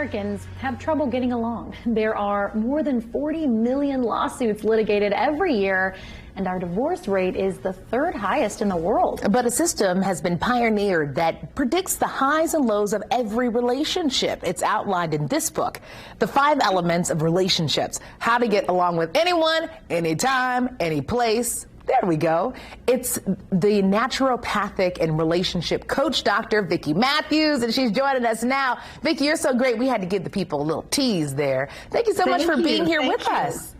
Americans have trouble getting along. There are more than 40 million lawsuits litigated every year, and our divorce rate is the third highest in the world. But a system has been pioneered that predicts the highs and lows of every relationship. It's outlined in this book, The 5 Elements of Relationships: How to Get Along with Anyone, Anytime, Any Place. There we go. It's the naturopathic and relationship coach, Dr. Vicki Matthews, and she's joining us now. Vicki, you're so great. We had to give the people a little tease there. Thank you so much for being here with us.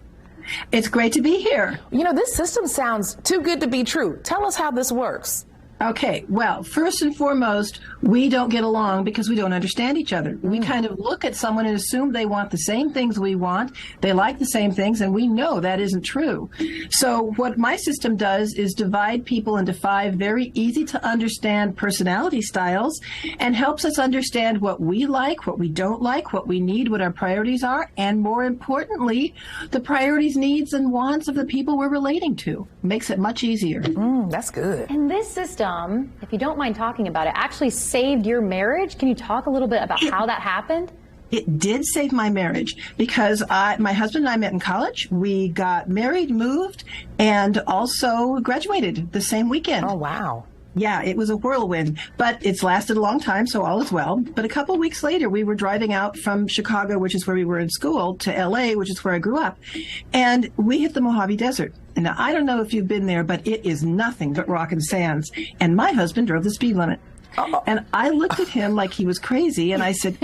It's great to be here. You know, this system sounds too good to be true. Tell us how this works. Okay, well, first and foremost, we don't get along because we don't understand each other. We kind of look at someone and assume they want the same things we want, they like the same things, and we know that isn't true. So what my system does is divide people into 5 very easy to understand personality styles and helps us understand what we like, what we don't like, what we need, what our priorities are, and more importantly, the priorities, needs, and wants of the people we're relating to. Makes it much easier. That's good. And this system, if you don't mind talking about it, actually saved your marriage. Can you talk a little bit about how that happened? It did save my marriage because my husband and I met in college. We got married, moved, and also graduated the same weekend. Oh, wow. Yeah, it was a whirlwind, but it's lasted a long time, so all is well. But a couple weeks later, we were driving out from Chicago, which is where we were in school, to LA, which is where I grew up, and we hit the Mojave Desert. And now, I don't know if you've been there, but it is nothing but rock and sands. And my husband drove the speed limit. And I looked at him like he was crazy, and I said,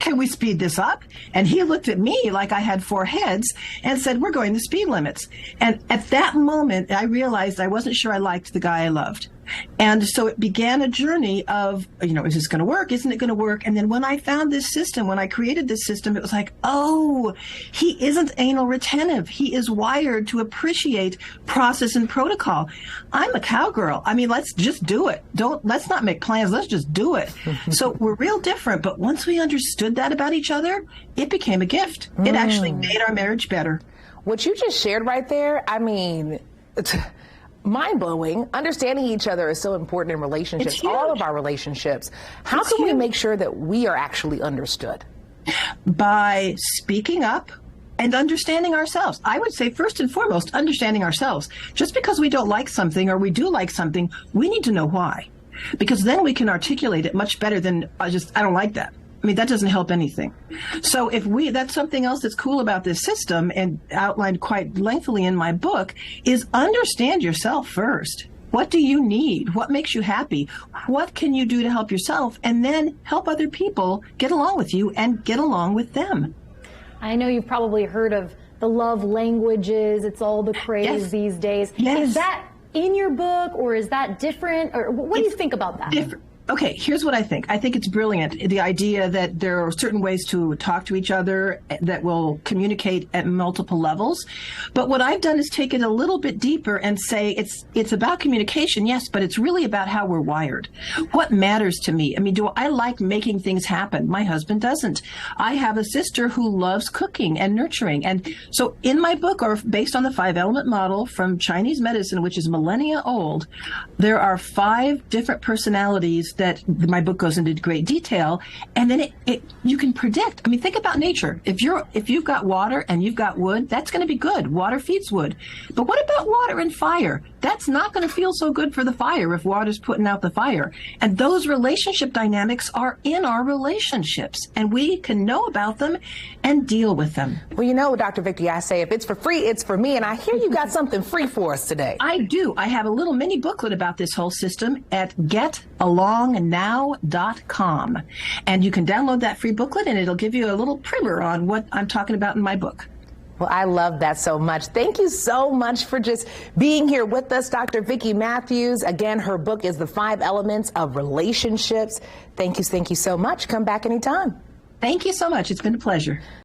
can we speed this up? And he looked at me like I had 4 heads and said, we're going the speed limits. And at that moment, I realized I wasn't sure I liked the guy I loved. And so it began a journey of, is this going to work? Isn't it going to work? And then when I found this system, when I created this system, it was like, oh, he isn't anal retentive. He is wired to appreciate process and protocol. I'm a cowgirl. I mean, let's just do it. Let's not make plans. Let's just do it. So we're real different. But once we understood that about each other, it became a gift. It actually made our marriage better. What you just shared right there, I mean, mind-blowing. Understanding each other is so important in relationships, all of our relationships. How can we make sure that we are actually understood? By speaking up and understanding ourselves. I would say first and foremost, understanding ourselves. Just because we don't like something or we do like something, we need to know why. Because then we can articulate it much better than I don't like that. I mean, that doesn't help anything. So that's something else that's cool about this system and outlined quite lengthily in my book is understand yourself first. What do you need? What makes you happy? What can you do to help yourself? And then help other people get along with you and get along with them. I know you've probably heard of the love languages. It's all the craze these days. Yes. Is that in your book, or is that different? Or what do you think about that? Different. Okay, here's what I think. I think it's brilliant, the idea that there are certain ways to talk to each other that will communicate at multiple levels. But what I've done is take it a little bit deeper and say it's about communication, yes, but it's really about how we're wired. What matters to me? I mean, do I like making things happen? My husband doesn't. I have a sister who loves cooking and nurturing. And so in my book, or based on the 5-element model from Chinese medicine, which is millennia old, there are 5 different personalities that my book goes into great detail, and then you can predict. I mean, think about nature. If you've got water and you've got wood, that's going to be good. Water feeds wood. But what about water and fire? That's not going to feel so good for the fire if water's putting out the fire. And those relationship dynamics are in our relationships, and we can know about them and deal with them. Well, you know, Dr. Vicki, I say if it's for free, it's for me. And I hear you got something free for us today. I do. I have a little mini booklet about this whole system at getalongnow.com. And you can download that free booklet, and it'll give you a little primer on what I'm talking about in my book. Well, I love that so much. Thank you so much for just being here with us, Dr. Vicki Matthews. Again, her book is The 5 Elements of Relationships. Thank you so much. Come back anytime. Thank you so much. It's been a pleasure.